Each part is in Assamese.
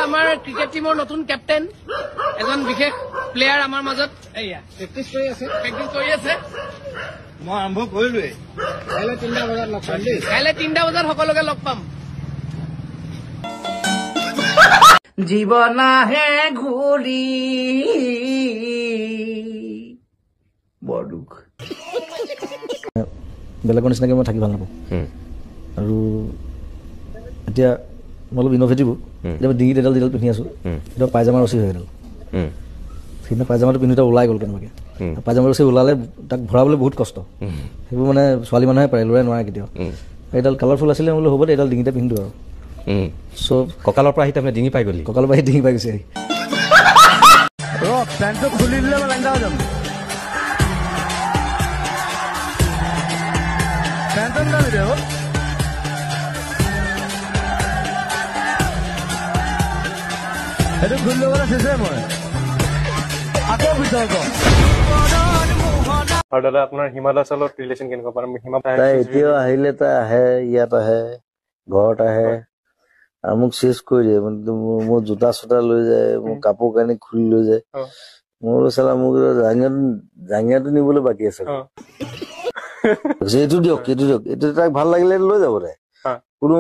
আমাৰ ক্ৰিকেট টিমৰ নতুন কেপ্টেইন এজন বিশেষ প্লেয়াৰ আমাৰ মাজত এইয়া প্ৰেক্টিচ কৰি আছে মই আৰম্ভ কৰিলোৱে কাইলৈ 3টা বজাত লগ পাম দেই কাইলৈ 3টা বজাত সকলোকে লগ পাম জীৱন আহে ঘূৰি বৰ দুখ বেলেগৰ নিচিনাকৈ মই থাকি ভাল নাপাওঁ আৰু এতিয়া মই অলপ ইন'ভেটিভ এতিয়া ডিঙিত এডাল যিডাল পিন্ধি আছোঁ এতিয়া পাইজামা ৰচি হৈ গ'ল সেইদিনা পাইজামাটো পিন্ধি ওলাই গ'ল কেনেবাকৈ পাইজামা ৰচি ওলালে তাক ভৰাবলৈ বহুত কষ্ট সেইবোৰ মানে ছোৱালী মানুহে পাৰে ল'ৰাই নোৱাৰে কেতিয়াও এইডাল কালাৰফুল আছিলে বোলো হ'ব দে এইডাল ডিঙিতে পিন্ধো আৰু চব কঁকালৰ পৰা আহি তাৰমানে ডিঙি পাই গ'লি কঁকালৰ পৰা আহি ডিঙি পাই গৈছে আহি পেণ্টটো খুলি দিলে মই লাইন যাম পেণ্টন দাবি দে সেইটো খুলি ল'বলৈ চেষ্টা মই আকৌ ভিতৰত আৰু দাদা আপোনাৰ হিমাদাসৰ লগত ৰিলেশ্যন কেনেকুৱা পাম তাই এতিয়াও আহিলে তাই আহে ইয়াত আহে ঘৰত আহে আৰু মোক চেচ কৰি দিয়ে মোৰ জোতা চোতা লৈ যায় মোৰ কাপোৰ কানি খুলি লৈ যায় মোৰ চালা মোক জাঙিয়াটো নিবলৈ বাকী আছে এইটো দিয়ক এইটো তাক ভাল লাগিলে লৈ যাব তাই কোনো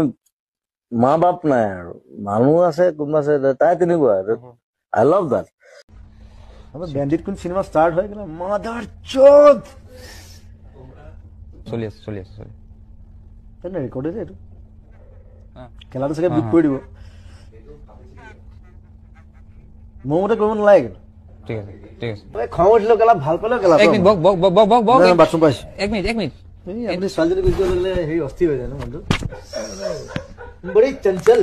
মা বাপ নাই আৰু মানুহ আছে কোনোবা আছে তাই তেনেকুৱা আই লাভ দেট বেণ্ডিট কোন চিনেমা ষ্টাৰ্ট হয় কিন্তু মাদাৰ চোদ চলি আছে ৰেকৰ্ড হৈছে এইটো খেলাটো চাগে বিট কৰি দিব মোৰ মতে কৰিব নালাগে কিন্তু ঠিক আছে খং উঠিলেও খেলা ভাল পালেও খেলা বাথৰুম পাইছো এক মিনিট আপুনি ছোৱালীজনী গুচি গ'লে হেৰি অস্থিৰ হৈ যায় ন মনটো বড়ি চঞ্চল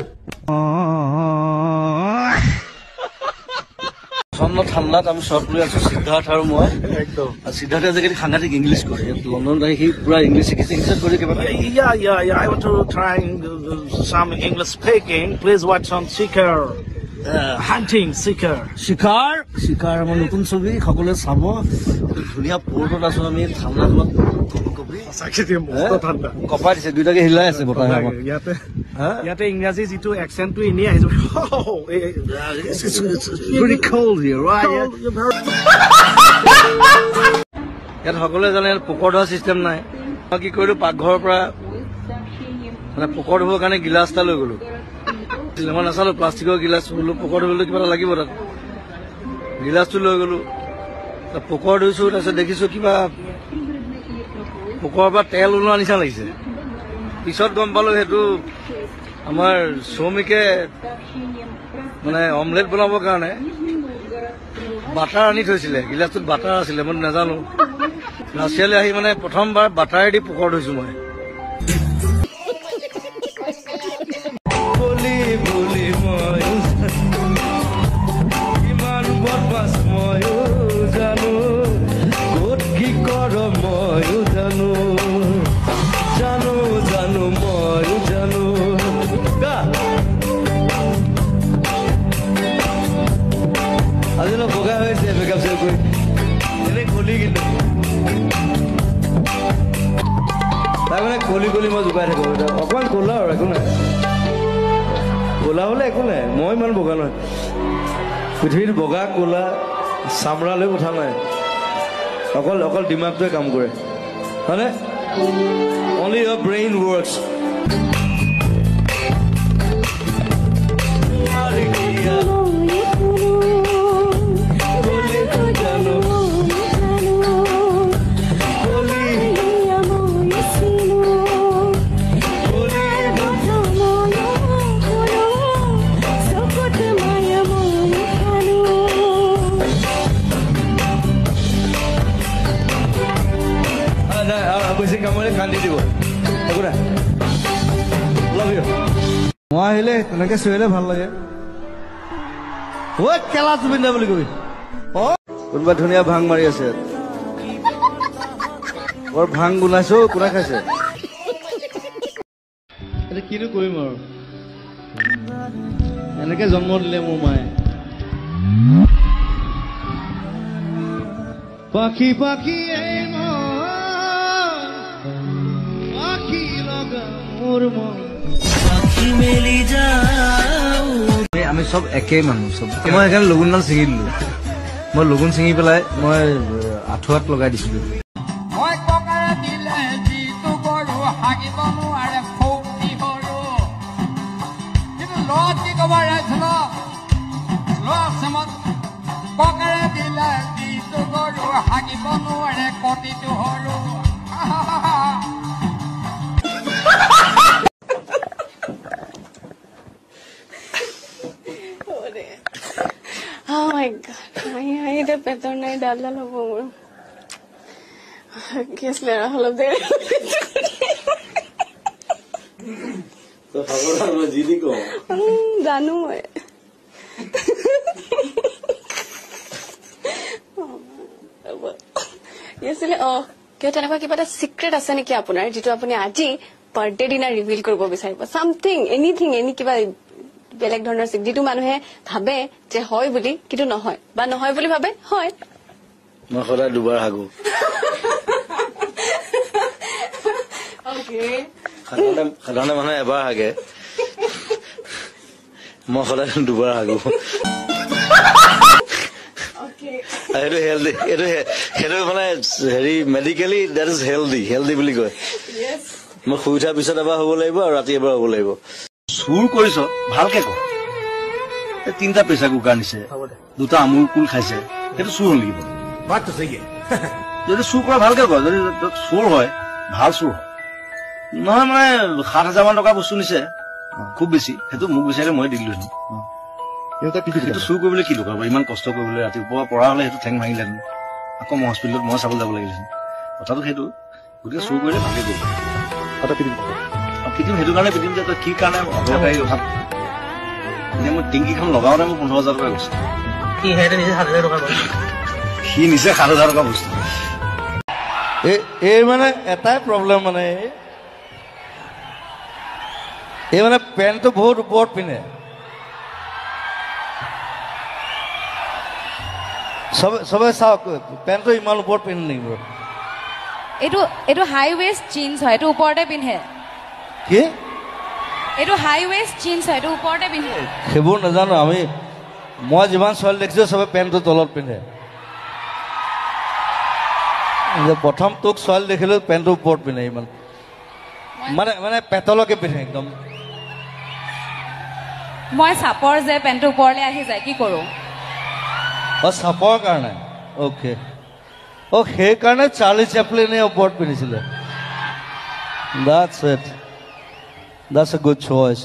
ঠাণ্ডাত আমি চব লৈ আছো সিদ্ধাৰ্থ আৰু মই একদম সিদ্ধাৰ্থে আজিকালি সাংঘাতিক ইংলিছ কৰে লণ্ডনত আহি সি পুৰা ইংলিছ শিকিছে ইংলিছত কৰি কিবা I want to try some English speaking. Please watch on Seeker. Hunting Seeker. শিকাৰ আমাৰ নতুন ছবি সকলোৱে চাব ধুনীয়া পৰ্টত আছো আমি ঠাণ্ডাখনত কপাই দিছে দুইটাকে হিলাই আছে বতাহে আমাক ইয়াতে ইংৰাজী যিটো একচেণ্টটো এনেই আহিছে ইয়াত সকলোৱে জানে পোকৰ ধোৱা চিষ্টেম নাই মই কি কৰিলো পাকঘৰৰ পৰা মানে পোকৰ ধুবৰ কাৰণে গিলাচ এটা লৈ গলো মই নাচালো প্লাষ্টিকৰ গিলাচ বোলো পোকৰ ধুবলৈ কিবা এটা লাগিব তাত গিলাচটো লৈ গলো পোকৰ ধুইছো তাৰপিছত দেখিছো কিবা পোকৰ পৰা তেল ওলোৱা নিচিনা লাগিছে পিছত গম পালো সেইটো আমাৰ শ্ৰমিকে মানে অমলেট বনাবৰ কাৰণে বাটাৰ আনি থৈছিলে গিলাচটোত বাটাৰ আছিলে মই নাজানো ৰাছিয়ালৈ আহি মানে প্ৰথমবাৰ বাটাৰেদি পোকৰ ধুইছো মই বগা হৈছে মেকআপ চেক কৰি এনে কলি কিন্তু তাৰমানে কলি মই জোকাই থাকো অকণমান ক'লা আৰু একো নাই ক'লা হ'লে একো নাই মই ইমান বগা নহয় পৃথিৱীত বগা ক'লা চামৰালৈ কথা নাই অকল দিমাগটোৱে কাম কৰে হয়নে অনলি ইয়ৰ ব্ৰেইন ৱৰ্কছ কান্দি দিব একো নাই লাভ ইউ মই আহিলে তেনেকে চিঞৰিলে ভাল লাগে খেলা জুবিন দা বুলি কবি কোনোবা ধুনীয়া ভাং মাৰি আছে বৰ ভাং গুনাইছো কোনে খাইছে এতিয়া কিনো কৰিম আৰু এনেকে জন্ম দিলে মোৰ মায়ে পাখি পাখি আমি চব একেই মানুহ চব মই সেইকাৰণে লগুণডাল ছিঙি দিলোঁ মই লগুণ ছিঙি পেলাই মই আঁঠুৱাত লগাই দিছিলোঁ মই ককাৰে দিলে যিটো গৰু হাগিব নোৱাৰে ফৌতি গৰু কিন্তু ল'ৰাত কি ক'ব ৰাইছিল ল'ৰা চামত ককাৰে দিলে যিটো গৰু হাগিব নোৱাৰে কটিটো সৰু Oh my god, I the better night dalla lobo. Guess Lara all of there. So how are you go? Danu. Yes, oh, কিয় তেনেকুৱা কিবা এটা সিক্ৰেট আছে নেকি আপোনাৰ যেটো আপুনি আজি বাৰ্থডে দিনা ৰিভিল কৰিব বিচাৰিব সামথিং এনিথিং এনি কিবা বেলেগ ধৰণৰ যেটো মানুহে ভাবে যে হয় বুলি কিন্তু নহয় বা নহয় বুলি ভাবে হয় মই সদায় দুবাৰ হাগো ওকে সাধাৰণ মানুহে এবাৰ হাগে মই সদায় দুবাৰ হাগো এইটো হেলদি এইটো মানে হেৰি মেডিকেলি দ্যাট ইজ হেলদি বুলি কয় মই শুই উঠাৰ পিছত এবাৰ হ'ব লাগিব আৰু ৰাতি এবাৰ হ'ব লাগিব চুৰ কৰিছ ভালকে ক তিনিটা প্ৰেচাৰ কুকাৰ নিছে দুটা আমুল কুল খাইছে সেইটো চুৰ হ'ল লাগিব যদি চুৰ কৰা ভালকে ক যদি চুৰ হয় ভাল চুৰ হয় নহয় মানে ৭,০০০ মান টকা বস্তু নিছে খুব বেছি সেইটো মোক বিচাৰিলে মই দিলো সেইটো চুৰ কৰিবলৈ কি দৰকাৰ ইমান কষ্ট কৰিবলৈ ৰাতিপুৱা পৰা হলে সেইটো ঠেং ভাঙিলেহেঁতেন আকৌ মই হস্পিটেলত মই চাবলৈ যাব লাগিলহেঁতেন কথাটো সেইটো গতিকে চুৰ কৰিলে ভালকে কৰিব পিটিম সেইটো কাৰণে পিটিম যে তই কি কাৰণে অদৰকাৰী কথা মই টিংকিখন লগাওঁতে মোৰ ১৫,০০০ টকা গৈছে সি নিচে ৭,০০০ টকা বস্তু এই মানে এটাই প্ৰব্লেম মানে এই মানে পেণ্টটো বহুত ওপৰত পিন্ধে চবে চাওক পেণ্টটো ইমান ওপৰত পিন্ধে নেকি এইটো হাই ৱেষ্ট জিন্স হয় এইটো ওপৰতে পিন্ধে কি এইটো হাই ৱেষ্ট জিন্স হয় এইটো ওপৰতে পিন্ধে সেইবোৰ নাজানো মই যিমান ছোৱালী দেখিছো চবে পেণ্টটো তলত পিন্ধে প্ৰথম তোক ছোৱালী দেখিলো পেণ্টটো ওপৰত পিন্ধে ইমান মানে পেটলৈকে পিন্ধে একদম মই চাপৰ যে পেণ্টটো ওপৰলৈ আহি যায় কি কৰো চাপৰ কাৰণে অ'কে সেইকাৰণে চাৰ্লি চেপলিনে ওপৰত পিন্ধিছিলে That's a good choice.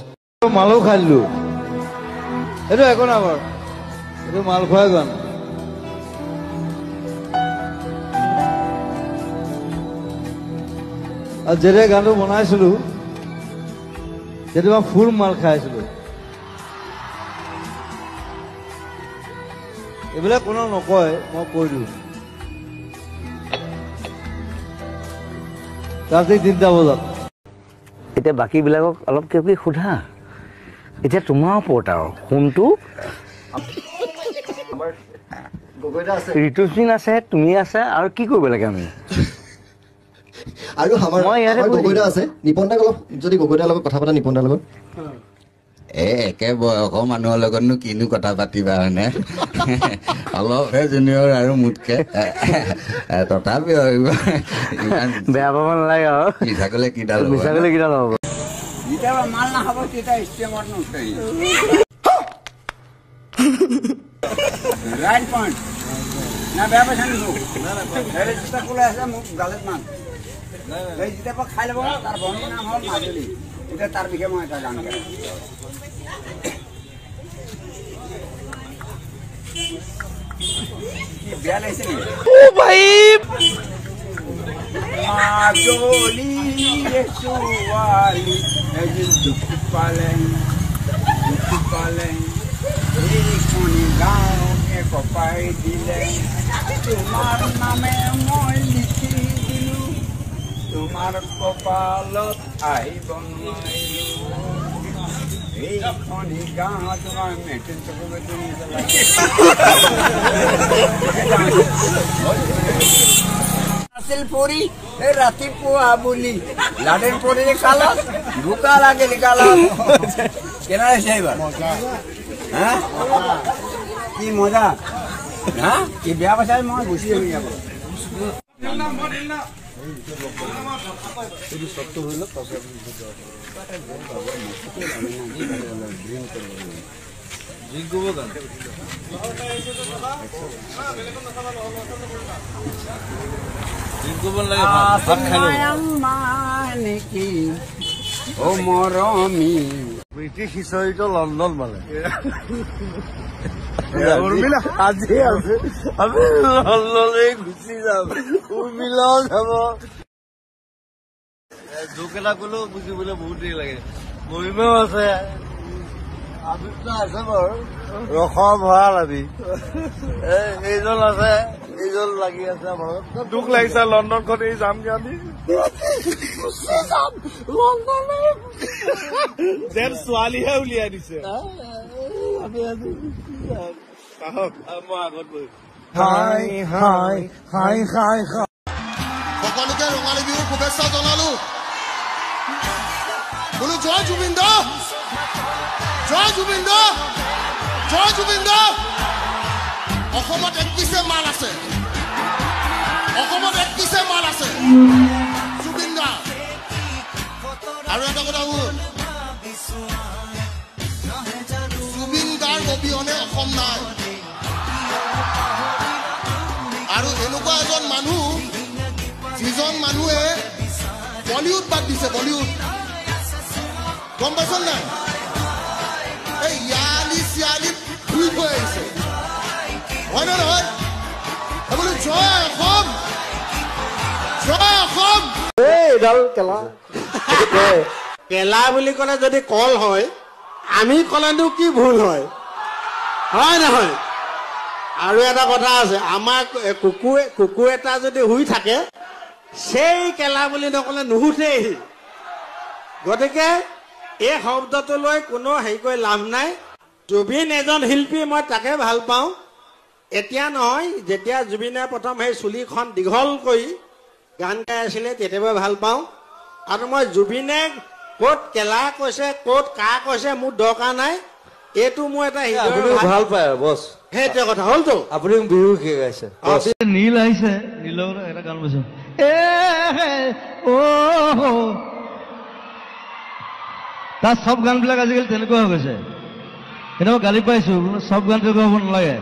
মালো খাই দিলো এইটো একো না বাৰু এইটো মাল খোৱাই গান আৰু যেতিয়া গানটো বনাইছিলো তেতিয়া মই ফুল মাল খাইছিলো এইবিলাক কোনো নকয় মই কৈ দিওঁ ৰাতি ৩টা বজাত এতিয়া বাকীবিলাকক অলপ কিবা কিবি সোধা এতিয়া তোমাৰ ওপৰত আৰু ফোনটো ঋতুস্মিন আছে তুমি আছে আৰু কি কৰিব লাগে আমি আৰু আমাৰ গগৈদা আছে নিপনদাক অলপ যদি গগৈদাৰ লগত কথা পাতা নিপনদাৰ লগত একে বয়সৰ মানুহৰ লগতনো কিনো কথা পাতিবা হয়নে অলপহে জুনিয়ৰ আৰু মোতকে তথাপিও বেয়া পাব নালাগে আৰু মিছা ক'লে কিডাল হ'ব যেতিয়াবা মাল নাখাব তেতিয়া ষ্টেমত নুঠে ৰাইট পইণ্ট না বেয়া পাইছা নেকি জোতা কোলাই আছে মোক গালত মান যেতিয়াবা খাই ল'ব তাৰ ভনীৰ নাম হ'ল মাজুলী এতিয়া তাৰ বিষয়ে মই এটা গান গাই বেয়া লাগিছে নেকি মাজুলী ছোৱালী দুখ পালে এইখনি গাঁও কপাই দিলে তোমাৰ নামে মই লিখি দিলো তোমাৰ কপালত আহিব নোৱাৰিলো এইখনি গাঁও তোমাৰ মেট্ৰিক আছিল পৰি ৰাতিপুৱা বুলি লাডেন পৰি কালত বোকা লাগিল কালত কেনে আহিছে এইবাৰ কি মজা হা কি বেয়া পাইছা মই গুচি যাবি আকৌ নেকি ও মৰমী ব্ৰিটিছ হিষ্টৰীটো লণ্ডন মানে আজি আছে আমি লণ্ডনে গুচি যাম উৰ্মিলাও যাব জোক এটা কলেও বুজিবলৈ বহুত দেৰি লাগে মহিমাও আছে আবিৰ্ত আছে বাৰু ৰসৰ ভঁৰাল আমি এইজন আছে এইজন লাগি আছে আমাৰ দুখ লাগিছে লণ্ডনখন এই যামগে আমি যেন ছোৱালীহে উলিয়াই দিছে মই আগত বহি হাই হাই হাই হাই সকলোকে ৰঙালী বিহুৰ শুভেচ্ছা জনালো বোলো জয় জুবিন দা জয় জুবিন দা জয় জুবিন দা অসমত এক পিছে মাল আছে অসমত এক পিছে মাল আছে জুবিন দা আৰু এটা কথা শুন জুবিন দাৰ অবিহনে অসম নাই আৰু এনেকুৱা এজন মানুহ যিজন মানুহে বলিউড বাদ দিছে বলিউড গম পাইছ নাই এই ইয়ালি চিয়ালি ঘূৰি গৈ আহিছে হয় নে নহয় বোলো জয় অসম জয় অসম এইডাল কেলা কেলা বুলি ক'লে যদি কল হয় আমি ক'লেনো কি ভুল হয় হয় নহয় আৰু এটা কথা আছে আমাৰ কুকুৰ এটা যদি শুই থাকে সেই কেলা বুলি নকলে নুশুঠেই গতিকে এই শব্দটো লৈ কোনো হেৰি কৰি লাভ নাই জুবিন এজন শিল্পী মই তাকে ভাল পাওঁ এতিয়া নহয় যেতিয়া জুবিনে প্ৰথম সেই চুলিখন দীঘল কৰি গান গাই আছিলে তেতিয়াবা ভাল পাওঁ আৰু মই জুবিনে ক'ত কেলা কৈছে ক'ত কা কৈছে মোৰ দৰকাৰ নাই এইটো মোৰ এটা ভাল পায় বছ সেইটোৱে কথা হ'লতো আপুনি বিহু শিকাইছে নীল আহিছে নীলৰ এটা গান কৈছে তাৰ চব গানবিলাক আজিকালি তেনেকুৱা হৈ গৈছে এতিয়া মই গালি পাইছো চব গান তেনেকুৱা হ'ব নালাগে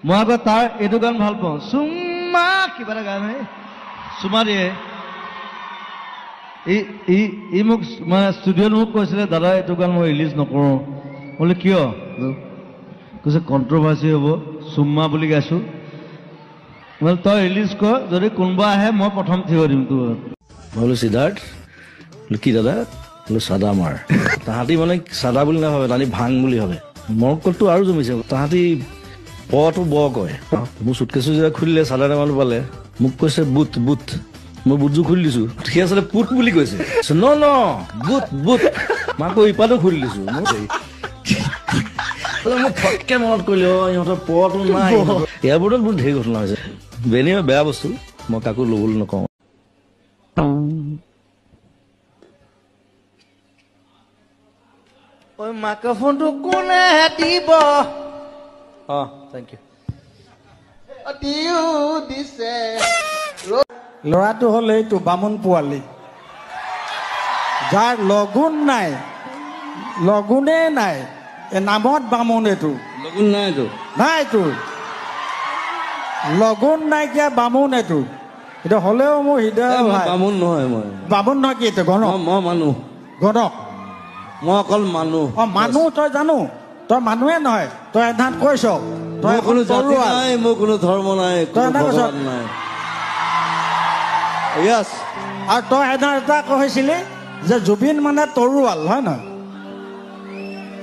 মই আকৌ তাৰ এইটো গান ভাল পাওঁ চুম্মা কিবা এটা গান হয় চুমা দিয়ে ই মোক মানে ষ্টুডিঅ'ত মোক কৈছিলে দাদা এইটো গান মই ৰিলিজ নকৰোঁ বোলে কিয় কৈছে কণ্ট্ৰভাৰ্চি হ'ব চুম্মা বুলি গাইছো বোলে তই ৰিলিজ কৰ যদি কোনোবা আহে মই প্ৰথম থিয় দিম তোৰ মই বোলো সিদ্ধাৰ্থ বোলো কি দাদা বোলো চাদা মাৰ তাহাঁতি মানে চাদা বুলি নাভাবে তাহাঁতি ভাং বুলি ভাবে মৰকলটো আৰু জমিছে তাহাঁতি পটো ব কয় মোৰ চুটকেছো যেতিয়া খুলিলে চাদা টেমাটো পালে মোক কৈছে বুট বুট মই বুটযোৰ খুলি দিছো সি আচলতে পুট বুলি কৈছে ন ন বুট বুট মই আকৌ ইপাতো খুলি দিছো মই ফটকে মনত কৰিলো ইহঁতৰ পটো নাই এয়াৰপৰ্টত বহুত ঢেৰ ঘটনা হৈছে বেনি বেয়া বস্তু মই কাকো ল'বলৈ নকওঁ মাইক্ৰফোনটো কোনে দিব থেংক ইউ দিছে ল'ৰাটো হ'ল এইটো বামুণ পোৱালি যাৰ লগুণ নাই লগুণেই নাই এই নামত বামুণ এইটো লগুণ নাইতো নাইতো লগুণ নাইকিয়া বামুণ এইটো এইটো হ'লেও মোৰ হৃদয় বামুণ নহয় মই বামুণ নহয় কি এইটো গণক মই মানুহ গণক মই অকল মানুহ মানুহ তই জানো তই মানুহে নহয় তই এধান কৈছ তই কোনো জাতি নাই মোৰ কোনো ধৰ্ম নাই তই এটা কৈছ নাই আৰু তই এধান এটা কৈছিলি যে জুবিন মানে তৰোৱাল হয় নহয়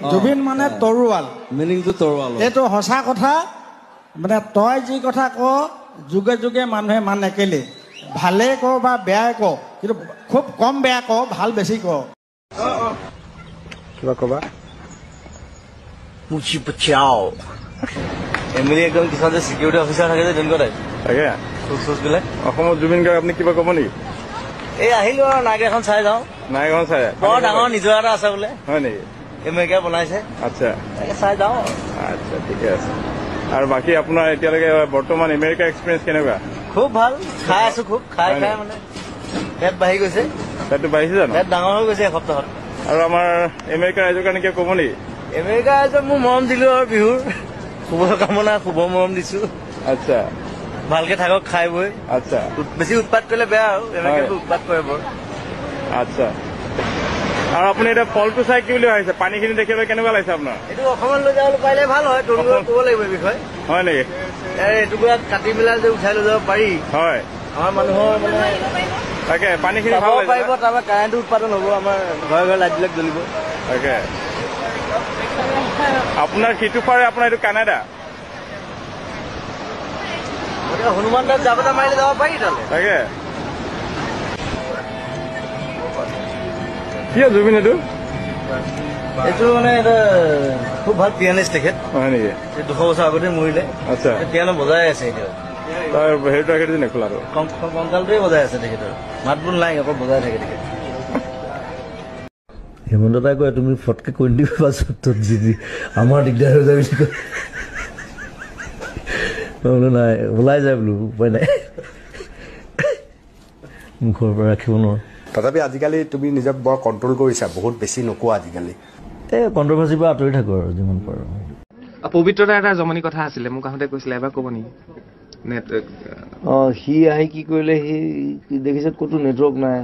জুবিন মানে তৰোৱাল মিনিংটো তৰোৱাল এইটো সঁচা কথা মানে তই যি কথা ক যুগে যুগে মানুহে মানে কেলে ভালে ক বা বেয়াই ক কিন্তু খুব কম বেয়া ক ভাল বেছি ক কিবা কবা মুচি পচাও এমএলএ একদম কিছুমান যে চিকিউৰিটি অফিচাৰ থাকে যে তেনেকুৱা টাইপ তাকে চুচ বিলাক অসমত জুবিন গাৰ্গ আপুনি কিবা ক'ব নেকি এই আহিলো আৰু নাইক এখন চাই যাওঁ নাইখন চাই বৰ ডাঙৰ নিজৰ এটা আছে বোলে হয় নেকি আমেৰিকা বনাইছে আচ্ছা তাকে চাই যাওঁ আচ্ছা ঠিকে আছে আৰু বাকী আপোনাৰ এতিয়ালৈকে বৰ্তমান আমেৰিকা এক্সপিৰিয়েঞ্চ কেনেকুৱা খুব ভাল খাই আছো খুব খাই মানে পেট বাঢ়ি গৈছে পেটটো বাঢ়িছে জানো পেট ডাঙৰ হৈ গৈছে এসপ্তাহত আৰু আমাৰ আমেৰিকা ৰাইজৰ কাৰণে কিবা ক'ব নেকি আমেৰিকা ৰাইজক মোৰ মৰম দিলো আৰু বিহুৰ শুভকামনা শুভ মৰম দিছো আচ্ছা ভালকে থাকক খাই বৈ আচ্ছা বেছি উৎপাত কৰিলে বেয়া আৰু আমেৰিকাটো উৎপাত কৰে বৰ আচ্ছা আৰু আপুনি এতিয়া ফলটো চাই কি বুলি ভাবিছে পানীখিনি দেখিবলৈ কেনেকুৱা লাগিছে আপোনাৰ এইটো অসমত লৈ যাবলৈ পাৰিলে ভাল হয় তৰুণক ক'ব লাগিব এই বিষয়ে হয় নেকি এইটুকুৰা কাটি পেলাই যে উঠাই লৈ যাব পাৰি হয় আমাৰ মানুহৰ মানে তাকে পানীখিনি খাব পাৰিব তাৰপৰা কাৰেণ্টটো উৎপাদন হ'ব আমাৰ ঘৰে ঘৰে লাইটবিলাক জ্বলিব তাকে আপোনাৰ সিটো পাৰে আপোনাৰ এইটো কানাডা গতিকে হনুমান দাস জাবতা মাৰিলে যাব পাৰি তালৈ তাকে কি জুবিন এইটো মানে এটা খুব ভাল পিয়ানিষ্ট তেখেত হয় নেকি 200 বছৰ আগতে মৰিলে আচ্ছা পিয়ানো বজাই আছে এতিয়া তাৰ হেৰিটো ৰাখি নেখোলা আৰু কংকালটোৱে বজাই আছে তেখেতৰ মাত বোল নাই অকল বজাই থাকে তেখেত হেমন্ত দাই কয় তুমি ফটকে কৈ দিবা চুটত যি আমাৰ দিগদাৰ হৈ যায় বুলি কয় বোলো নাই ওলাই যায় বোলো উপায় নাই মুখৰ পৰা ৰাখিব নোৱাৰো তথাপি আজিকালি তুমি নিজক বৰ কণ্ট্ৰল কৰিছা বহুত বেছি নোকোৱা আজিকালি এই কণ্ট্ৰভাৰ্চিৰ পৰা আঁতৰি থাকো আৰু যিমান পাৰো পবিত্ৰতা এটা জমনি কথা আছিলে মোক আহোঁতে কৈছিলে এবাৰ ক'ব নেকি সি আহি কি কৰিলে সি দেখিছে ক'তো নেটৱৰ্ক নাই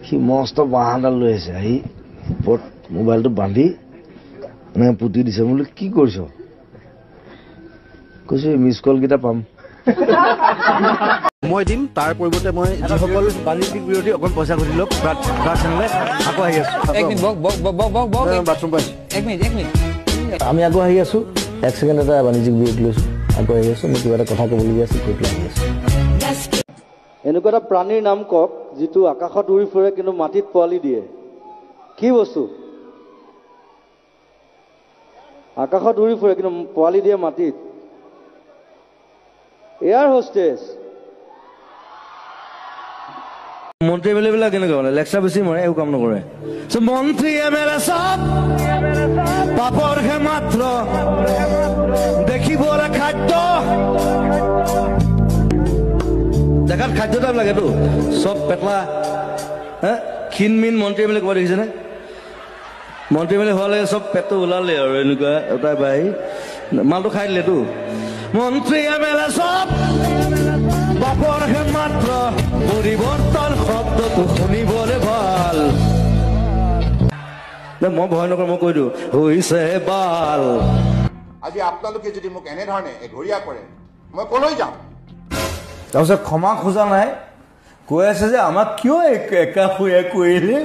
সি মস্ত বাঁহডাল লৈ আহিছে আহি ওপৰত মোবাইলটো বান্ধি এনেকৈ পুতি দিছে বোলো কি কৰিছ কৈছো মিছ কল কেইটা পাম মই দিম তাৰ পৰিৱৰ্তে মই যিসকল বাণিজ্যিক বিৰোধী অকণ পইচা ঘটি লওক চেনেলে আকৌ আহি আছো বাথৰুম পাইছো আমি আকৌ আহি আছো 1 ছেকেণ্ড এটা বাণিজ্যিক বিৰোধী লৈছো আকৌ আহি আছো মই কিবা এটা কথা ক'বলগীয়া আছে কৈ পেলাই আহি আছো এনেকুৱা এটা প্ৰাণীৰ নাম কওক যিটো আকাশত উৰি ফুৰে কিন্তু মাটিত পোৱালি দিয়ে কি বস্তু আকাশত উৰি ফুৰে কিন্তু পোৱালি দিয়ে মাটিত এয়াৰ হোষ্টেছ মন্ত্ৰী এম এল এবিলাক কেনেকুৱা মানে লেকচাৰ বেছি মাৰে একো কাম নকৰে মন্ত্ৰী এম এল এ চব পাপৰহে মাত্ৰ দেখিবলৈ খাদ্য দেখাত খাদ্য টাইপ লাগেতো চব পেটলা ক্ষীণমিন মন্ত্ৰী এম এল এ ক'ৰবাত দেখিছেনে মন্ত্ৰী এম এল এ হোৱা লাগে চব পেটটো ওলালে আৰু এনেকুৱা এটাই বাই মালটো খাই দিলেতো মন্ত্ৰী এম এল এ চব বাপৰহে মাত্ৰ পৰিৱৰ্তন শব্দটো শুনিবলৈ ভাল মই ভয় নকৰোঁ মই কৈ দিওঁ হৈছে বাল আজি আপোনালোকে যদি মোক এনেধৰণে এঘৰীয়া কৰে মই কলৈ যাম তাৰপিছত ক্ষমা খোজা নাই কৈ আছে যে আমাক কিয় একা শুয়া কৰিলে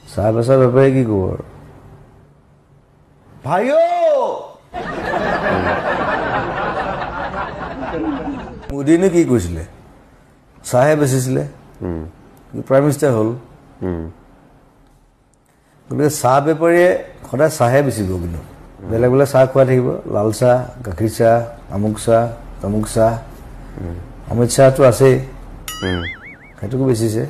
চাহ বেচা বেপাৰী কি কব আৰু ভাইও মোদীনে কি কৈছিলে চাহে বেচিছিলে প্ৰাইম মিনিষ্টাৰ হ'ল গতিকে চাহ বেপাৰীয়ে সদায় চাহে বেচিব কিন্তু বেলেগ বেলেগ চাহ খুৱাই থাকিব লাল চাহ গাখীৰ চাহ আমুক চাহ তামুক চাহ অমিত শ্বাহটো আছেই সেইটোকো বেচিছে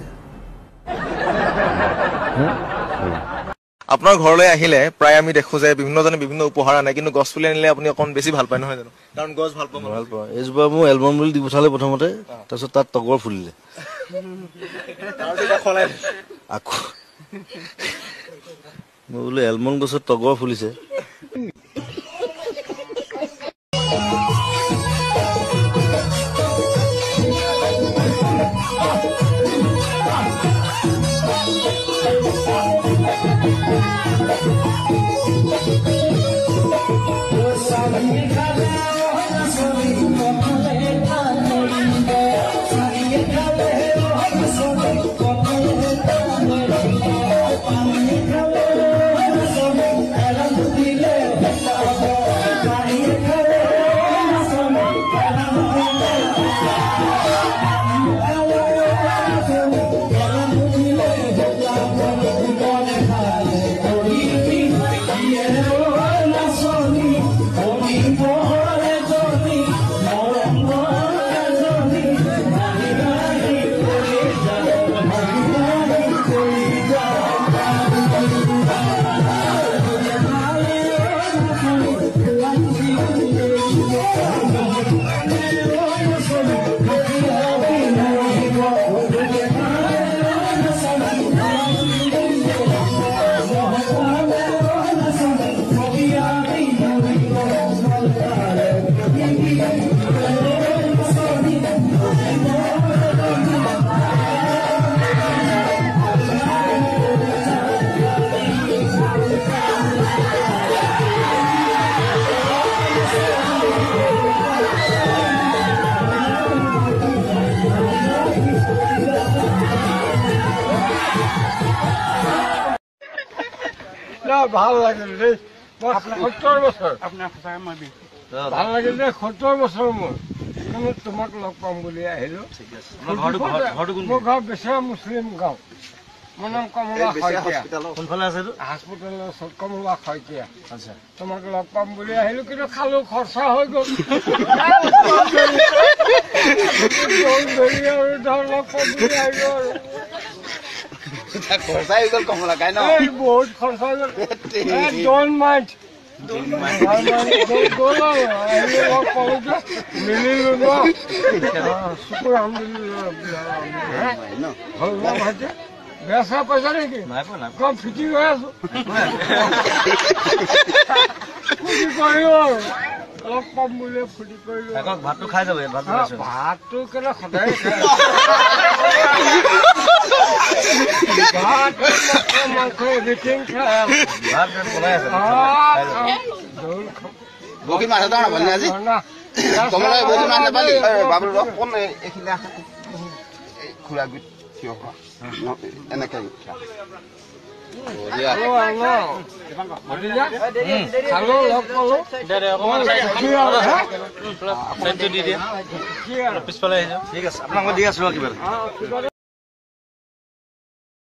আপোনাৰ ঘৰলৈ আহিলে প্ৰায় আমি দেখো যে বিভিন্নজনে বিভিন্ন উপহাৰ আনে কিন্তু গছ পুলি আনিলে আপুনি অকণ বেছি ভাল পায় নহয় জানো কাৰণ গছ ভাল পাওঁ এইজোপা মোৰ এলবাম বুলি দি পঠালে প্ৰথমতে তাৰপিছত তাত তগৰ ফুলিলে আকৌ মই বোলো এলমন গছত তগৰ ফুলিছে ভাল লাগিল দেই 70 বছৰ আপোনাৰ সঁচাকৈ মই ভাল লাগিল দেই 70 বছৰ মোৰ কিন্তু তোমাক লগ পাম বুলি আহিলো মোৰ গাঁও বেচেৰা মুছলিম গাঁও মোৰ নাম কমলা শইকীয়া কোনফালে আছে এইটো হস্পিটেলৰ ওচৰত কমলা শইকীয়া আচ্ছা তোমাক লগ পাম বুলি আহিলো কিন্তু খালো খৰচা হৈ গ'ল আৰু ধৰ লগ পাম বুলি আহিলো আৰু খৰচা হৈ গ'ল কমলা কাই ন বহুত খৰচা হৈ গ'ল ডোন্ট মাইণ্ড মিলিলো ন শুকুৰ আলহামদুলিল্লাহ বেচা পইচা নেকি কম ফিটিং হৈ আছো ফুটি কৰিলো আৰু অলপ কম বুলি ফুটি কৰিলো ভাতটো খাই যাব ভাতটো কেলে সদায় ভাত মাংস এভৰিথিং খাই বগী মাছ এটা নাপালি আজি কমলা বগী মাছ নাপালি বাবুল কোন এইখিনি আছে খুৰা গুট থিয় হোৱা এনেকে পিছফালে ঠিক আছে আপোনাক মই দি আছো কিবা